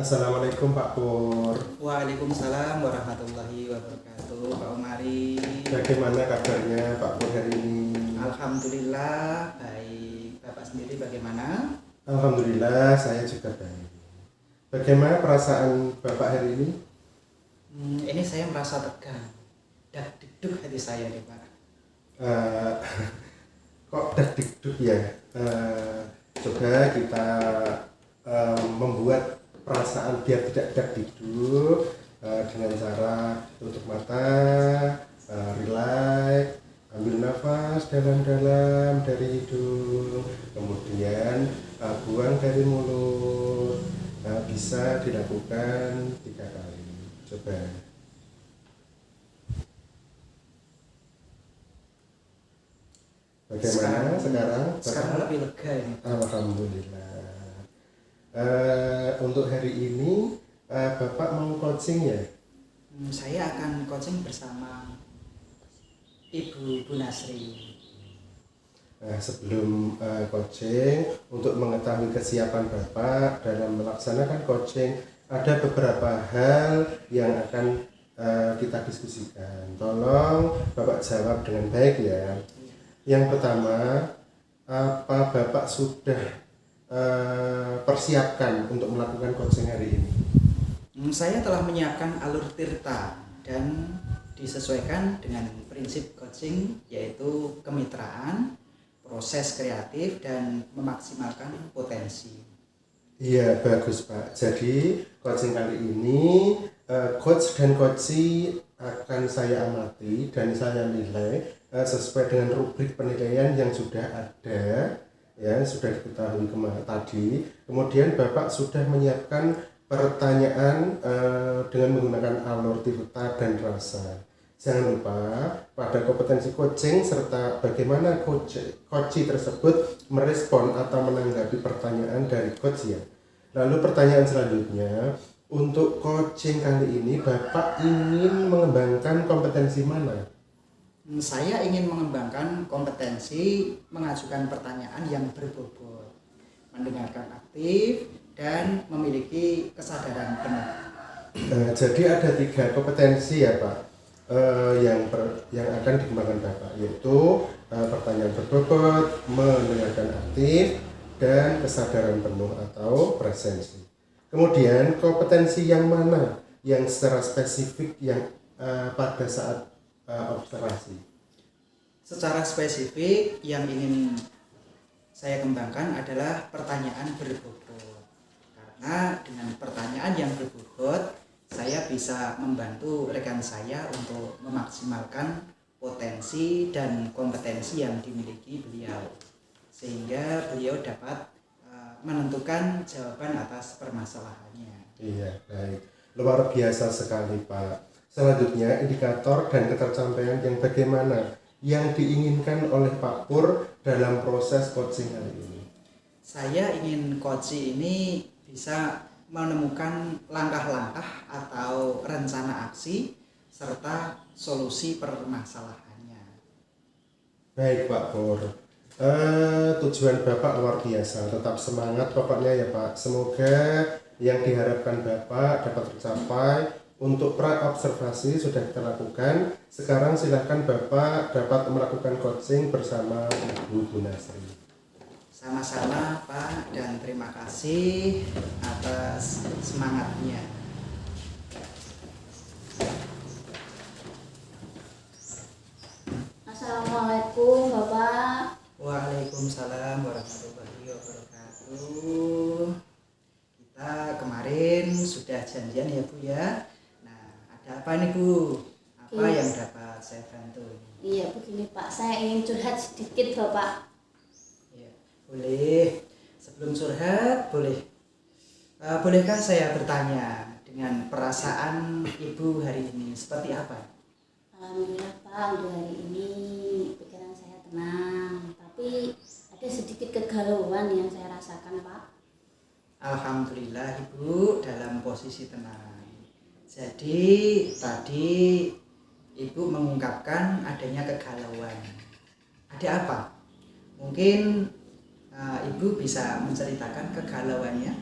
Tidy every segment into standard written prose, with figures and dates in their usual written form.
Assalamualaikum Pak Pur. Waalaikumsalam warahmatullahi wabarakatuh, Pak Umari. Bagaimana kabarnya Pak Pur hari ini? Alhamdulillah baik. Bapak sendiri bagaimana? Alhamdulillah saya juga baik. Bagaimana perasaan Bapak hari ini? Ini saya merasa tegang. Dak dikduk hati saya nih Pak. Kok deg-deg ya? Coba kita membuat perasaan biar tidak deg-deg dengan cara tutup mata, relax, ambil nafas dalam-dalam dari hidung, kemudian buang dari mulut. Bisa dilakukan 3 kali. Coba. Bagaimana sekarang? Sekarang lebih lega ini. Alhamdulillah. Untuk hari ini Bapak mau coaching ya? Saya akan coaching bersama Ibu Bu Nasri. Sebelum coaching, untuk mengetahui kesiapan Bapak dalam melaksanakan coaching, ada beberapa hal yang akan kita diskusikan. Tolong Bapak jawab dengan baik ya. Yang pertama, apa Bapak sudah persiapkan untuk melakukan coaching hari ini? Saya telah menyiapkan alur tirta dan disesuaikan dengan prinsip coaching, yaitu kemitraan, proses kreatif, dan memaksimalkan potensi. Iya, bagus Pak. Jadi coaching kali ini coach dan coachee akan saya amati dan saya nilai sesuai dengan rubrik penilaian yang sudah ada, ya, sudah diketahui tadi. Kemudian Bapak sudah menyiapkan pertanyaan dengan menggunakan alur tirta dan rasa. Jangan lupa pada kompetensi coaching serta bagaimana coachee tersebut merespon atau menanggapi pertanyaan dari coach ya. Lalu pertanyaan selanjutnya, untuk coaching kali ini Bapak ingin mengembangkan kompetensi mana? Saya ingin mengembangkan kompetensi mengajukan pertanyaan yang berbobot, mendengarkan aktif, dan memiliki kesadaran penuh. Jadi ada 3 kompetensi ya Pak yang akan dikembangkan Bapak, yaitu pertanyaan berbobot, mendengarkan aktif, dan kesadaran penuh atau presensi. Kemudian kompetensi yang mana yang secara spesifik yang pada saat observasi? Secara spesifik yang ingin saya kembangkan adalah pertanyaan berbobot. Karena dengan pertanyaan yang berbobot, saya bisa membantu rekan saya untuk memaksimalkan potensi dan kompetensi yang dimiliki beliau, sehingga beliau dapat menentukan jawaban atas permasalahannya. Iya, baik. Luar biasa sekali Pak. Selanjutnya, indikator dan ketercapaian yang bagaimana yang diinginkan oleh Pak Pur dalam proses coaching kali ini? Saya ingin coaching ini bisa menemukan langkah-langkah atau rencana aksi serta solusi permasalahannya. Baik Pak Pur, tujuan Bapak luar biasa, tetap semangat pokoknya ya Pak. Semoga yang diharapkan Bapak dapat tercapai. Untuk pra-observasi sudah kita lakukan. Sekarang silahkan Bapak dapat melakukan coaching bersama Ibu Bu Nasri. Sama-sama Pak, dan terima kasih atas semangatnya. Assalamualaikum Bapak. Waalaikumsalam warahmatullahi wabarakatuh. Kita kemarin sudah janjian ya Bu ya. Nah, ada apa nih Bu? Apa Iya. yang dapat saya bantu? Iya begini Pak, saya ingin curhat sedikit Bapak. Ya, boleh. Sebelum curhat, bolehkah saya bertanya dengan perasaan Ibu hari ini seperti apa? Alhamdulillah Pak, untuk hari ini pikiran saya tenang, tapi ada sedikit kegalauan yang saya rasakan Pak. Alhamdulillah Ibu dalam posisi tenang. Jadi tadi Ibu mengungkapkan adanya kegalauan. Ada apa? Mungkin Ibu bisa menceritakan kegalauannya.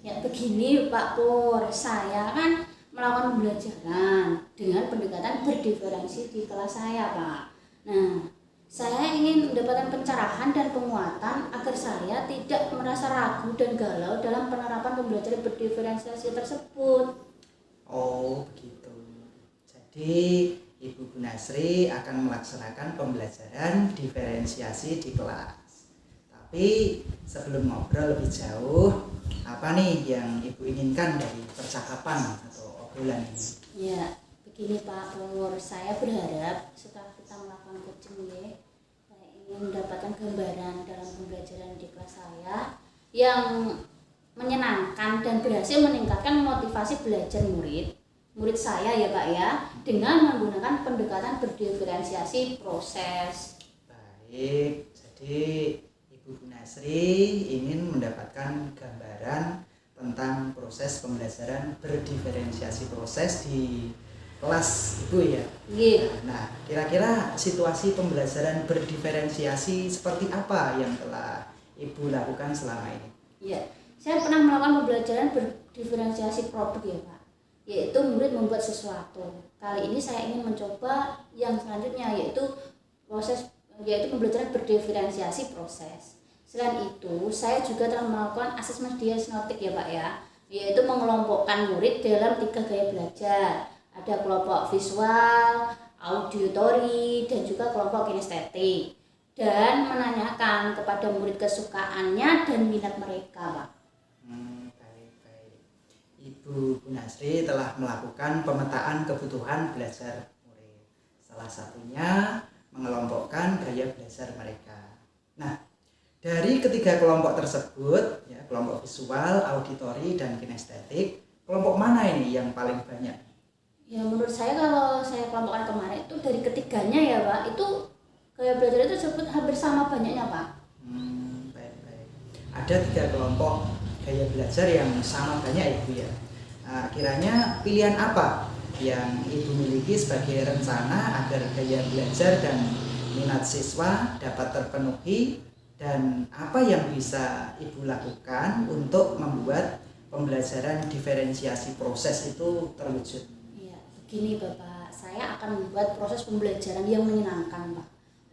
Ya begini Pak Pur, saya kan melakukan pembelajaran dengan pendekatan berdiferensi di kelas saya Pak. Nah, saya ingin mendapatkan pencerahan dan penguatan agar saya tidak merasa ragu dan galau dalam penerapan pembelajaran berdiferensiasi tersebut. Oh begitu. Jadi Ibu Gunasri akan melaksanakan pembelajaran diferensiasi di kelas. Tapi sebelum ngobrol lebih jauh, apa nih yang Ibu inginkan dari percakapan atau obrolan ini? Ya, begini Pak Pur, saya berharap setelah kita melakukan coaching ya, saya ingin mendapatkan gambaran dalam pembelajaran di kelas saya yang menyenangkan dan berhasil meningkatkan motivasi belajar murid saya ya Pak ya, dengan menggunakan pendekatan berdiferensiasi proses. Baik, jadi Ibu Gunasri ingin mendapatkan gambaran tentang proses pembelajaran berdiferensiasi proses di kelas Ibu ya. Iya. Nah, kira-kira situasi pembelajaran berdiferensiasi seperti apa yang telah Ibu lakukan selama ini? Ya, saya pernah melakukan pembelajaran berdiferensiasi produk ya Pak, yaitu murid membuat sesuatu. Kali ini saya ingin mencoba yang selanjutnya yaitu pembelajaran berdiferensiasi proses. Selain itu, saya juga telah melakukan asesmen diagnostik ya Pak ya, yaitu mengelompokkan murid dalam 3 gaya belajar. Ada kelompok visual, auditory, dan juga kelompok kinestetik. Dan menanyakan kepada murid kesukaannya dan minat mereka Pak. Baik. Ibu Gunasri telah melakukan pemetaan kebutuhan belajar murid. Salah satunya mengelompokkan gaya belajar mereka. Nah, dari ketiga kelompok tersebut, ya, kelompok visual, auditori, dan kinestetik, kelompok mana ini yang paling banyak? Ya menurut saya kalau saya kelompokkan kemarin itu dari ketiganya ya Pak, itu gaya belajar itu tersebut hampir sama banyaknya Pak. Baik. Ada 3 kelompok gaya belajar yang sama banyak Ibu ya. Kiranya pilihan apa yang Ibu miliki sebagai rencana agar gaya belajar dan minat siswa dapat terpenuhi, dan apa yang bisa Ibu lakukan untuk membuat pembelajaran diferensiasi proses itu terwujud? Ya, begini Bapak, saya akan membuat proses pembelajaran yang menyenangkan Pak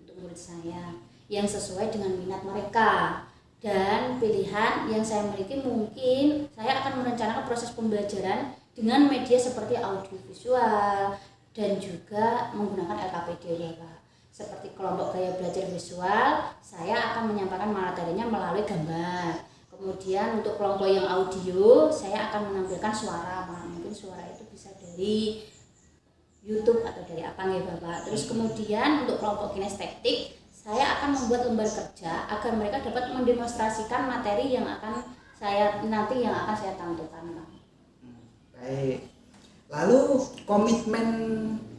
untuk murid saya, yang sesuai dengan minat mereka. Dan pilihan yang saya miliki, mungkin saya akan merencanakan proses pembelajaran dengan media seperti audiovisual dan juga menggunakan LKPD ya Pak. Seperti kelompok gaya belajar visual, saya akan menyampaikan materinya melalui gambar. Kemudian untuk kelompok yang audio, saya akan menampilkan suara. Mungkin suara itu bisa dari YouTube atau dari apa ya Bapak. Terus kemudian untuk kelompok kinestetik, saya akan membuat lembar kerja agar mereka dapat mendemonstrasikan materi yang akan saya tentukan. Baik. Lalu komitmen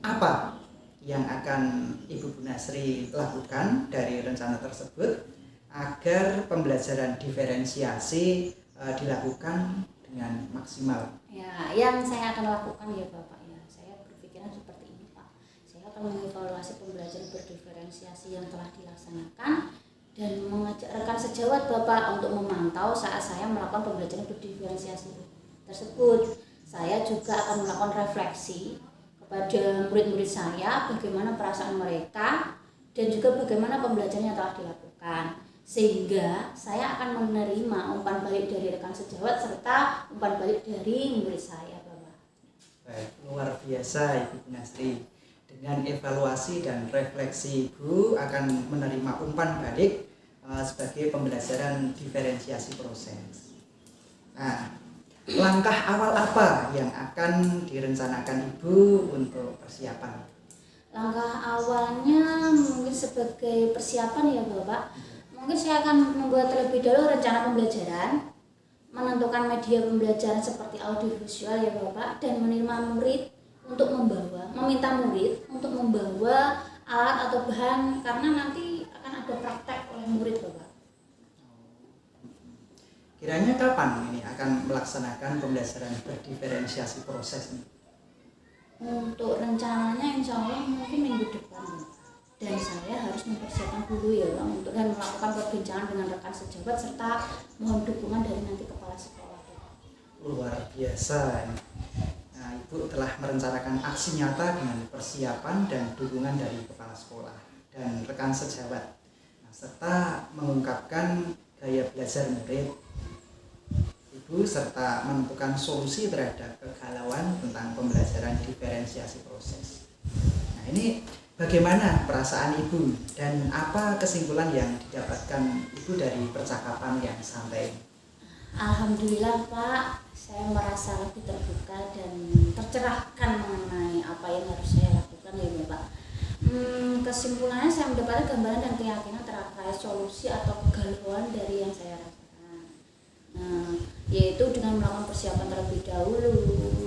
apa yang akan Ibu Gunasri lakukan dari rencana tersebut agar pembelajaran diferensiasi dilakukan dengan maksimal? Ya, yang saya akan lakukan ya Bapak ya, saya berpikiran seperti ini Pak. Saya akan mengevaluasi pembelajaran berdiferensiasi yang telah dilaksanakan dan mengajak rekan sejawat Bapak untuk memantau saat saya melakukan pembelajaran berdiferensiasi tersebut. Saya juga akan melakukan refleksi kepada murid-murid saya, bagaimana perasaan mereka dan juga bagaimana pembelajarannya telah dilakukan, sehingga saya akan menerima umpan balik dari rekan sejawat serta umpan balik dari murid saya Bapak. Baik, luar biasa Ibu Gunasri. Dengan evaluasi dan refleksi Ibu akan menerima umpan balik sebagai pembelajaran diferensiasi proses. Nah, langkah awal apa yang akan direncanakan Ibu untuk persiapan? Langkah awalnya mungkin sebagai persiapan ya Bapak, mungkin saya akan membuat terlebih dahulu rencana pembelajaran, menentukan media pembelajaran seperti audiovisual ya Bapak, dan meminta murid untuk membawa alat atau bahan, karena nanti akan ada praktek oleh murid Bapak. Kiranya kapan ini akan melaksanakan pembelajaran berdiferensiasi proses ini? Untuk rencananya insya Allah mungkin minggu depan, dan saya harus mempersiapkan dulu ya untuk dan melakukan perbincangan dengan rekan sejawat serta mohon dukungan dari nanti kepala sekolah. Luar biasa. Nah, Ibu telah merencanakan aksi nyata dengan persiapan dan dukungan dari kepala sekolah dan rekan sejawat, serta mengungkapkan gaya belajar murid Ibu, serta menentukan solusi terhadap kegalauan tentang pembelajaran diferensiasi proses. Nah, ini bagaimana perasaan Ibu dan apa kesimpulan yang didapatkan Ibu dari percakapan yang santai? Alhamdulillah Pak, saya merasa lebih terbuka dan tercerahkan mengenai apa yang harus saya lakukan ya Bapak. Kesimpulannya saya mendapatkan gambaran dan keyakinan terkait solusi atau kegalauan dari yang saya rasakan. Nah, yaitu dengan melakukan persiapan terlebih dahulu,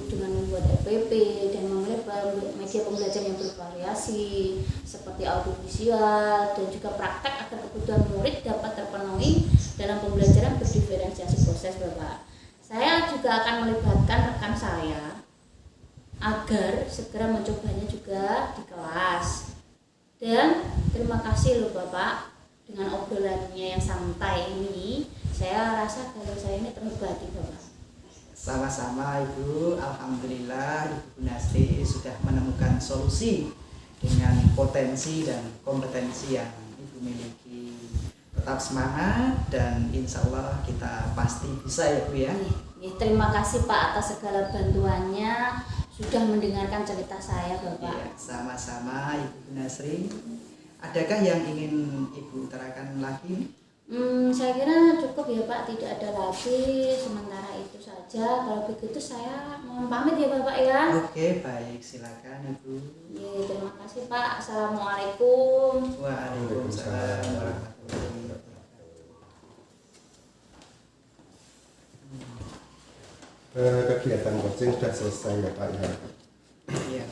dengan membuat RPP dan memilih media pembelajaran yang bervariasi seperti audiovisual dan juga praktek agar kebutuhan murid dapat terpenuhi dalam pembelajaran berdiferensiasi proses Bapak. Saya juga akan melibatkan rekan saya agar segera mencobanya juga di kelas. Dan terima kasih loh Bapak, dengan obrolannya yang santai ini saya rasa kalau saya ini terobati Bapak. Sama-sama Ibu, alhamdulillah Ibu Nasri sudah menemukan solusi dengan potensi dan kompetensi yang Ibu miliki. Tetap semangat dan insya Allah kita pasti bisa ya Bu ya. Terima kasih Pak atas segala bantuannya, sudah mendengarkan cerita saya Bapak. Ya, sama-sama Ibu Nasri. Adakah yang ingin Ibu utarakan lagi? Saya kira cukup ya Pak, tidak ada lagi, sementara itu saja. Kalau begitu saya mohon pamit ya Bapak ya. Oke, baik, silakan Ibu. Terima kasih Pak. Assalamualaikum. Waalaikumsalam warahmatullahi wabarakatuh. Kegiatan coaching sudah selesai ya Pak ya. Iya.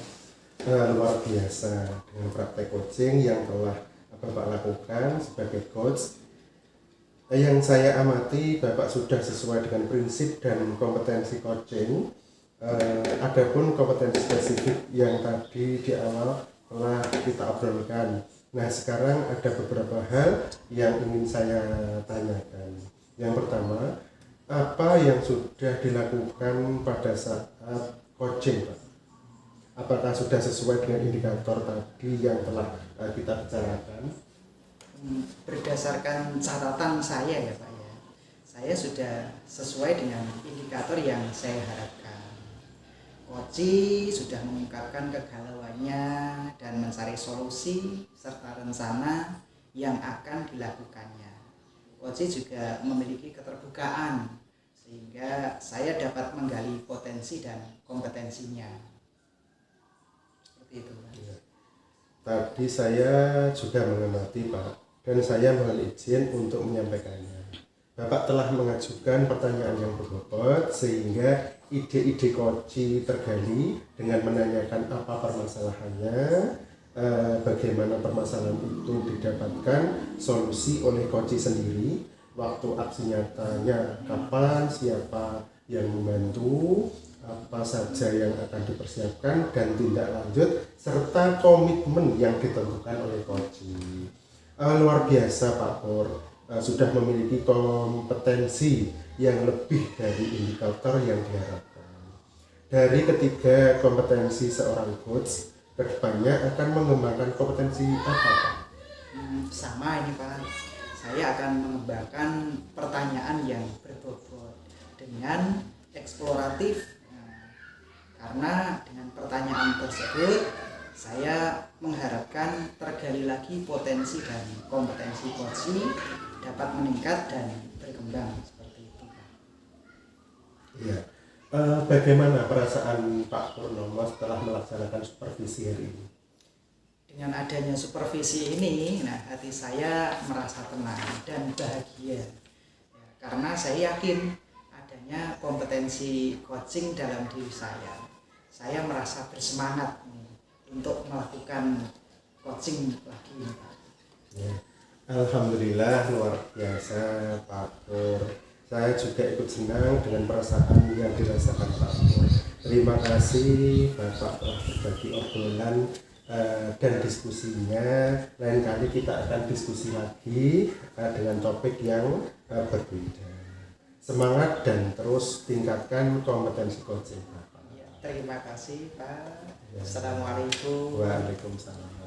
Luar biasa dengan praktek coaching yang telah Bapak lakukan sebagai coach. Yang saya amati Bapak sudah sesuai dengan prinsip dan kompetensi coaching. Adapun kompetensi spesifik yang tadi di awal telah kita obrolkan. Nah, sekarang ada beberapa hal yang ingin saya tanyakan. Yang pertama, apa yang sudah dilakukan pada saat coaching Pak? Apakah sudah sesuai dengan indikator tadi yang telah kita bicarakan? Berdasarkan catatan saya ya Pak ya, saya sudah sesuai dengan indikator yang saya harapkan. Koci sudah mengungkapkan kegalauannya dan mencari solusi serta rencana yang akan dilakukannya. Koci juga memiliki keterbukaan sehingga saya dapat menggali potensi dan kompetensinya. Seperti itu Pak. Tadi saya juga mengamati Pak, dan saya mohon izin untuk menyampaikannya. Bapak telah mengajukan pertanyaan yang berbobot sehingga ide-ide koci tergali dengan menanyakan apa permasalahannya, bagaimana permasalahan itu didapatkan solusi oleh koci sendiri, waktu aksi nyatanya kapan, siapa yang membantu, apa saja yang akan dipersiapkan, dan tindak lanjut serta komitmen yang ditentukan oleh koci. Luar biasa Pak Pur, sudah memiliki kompetensi yang lebih dari indikator yang diharapkan. Dari ketiga kompetensi seorang coach, kedepannya akan mengembangkan kompetensi apa Pak? Sama ini Pak, saya akan mengembangkan pertanyaan yang berbobot dengan eksploratif. Karena dengan pertanyaan tersebut saya mengharapkan tergali lagi potensi dan kompetensi coaching dapat meningkat dan berkembang seperti itu, Pak. Iya. Bagaimana perasaan Pak Purnomo setelah melaksanakan supervisi hari ini? Dengan adanya supervisi ini, nah hati saya merasa tenang dan bahagia. Ya, karena saya yakin adanya kompetensi coaching dalam diri saya. Saya merasa bersemangat untuk melakukan coaching lagi, Pak. Ya. Alhamdulillah, luar biasa Pak Pur. Saya juga ikut senang dengan perasaan yang dirasakan Pak Pur. Terima kasih Bapak telah berbagi obrolan dan diskusinya. Lain kali kita akan diskusi lagi dengan topik yang berbeda. Semangat dan terus tingkatkan kompetensi coaching Bapak. Ya, terima kasih Pak. Ya. Assalamualaikum. Waalaikumsalam.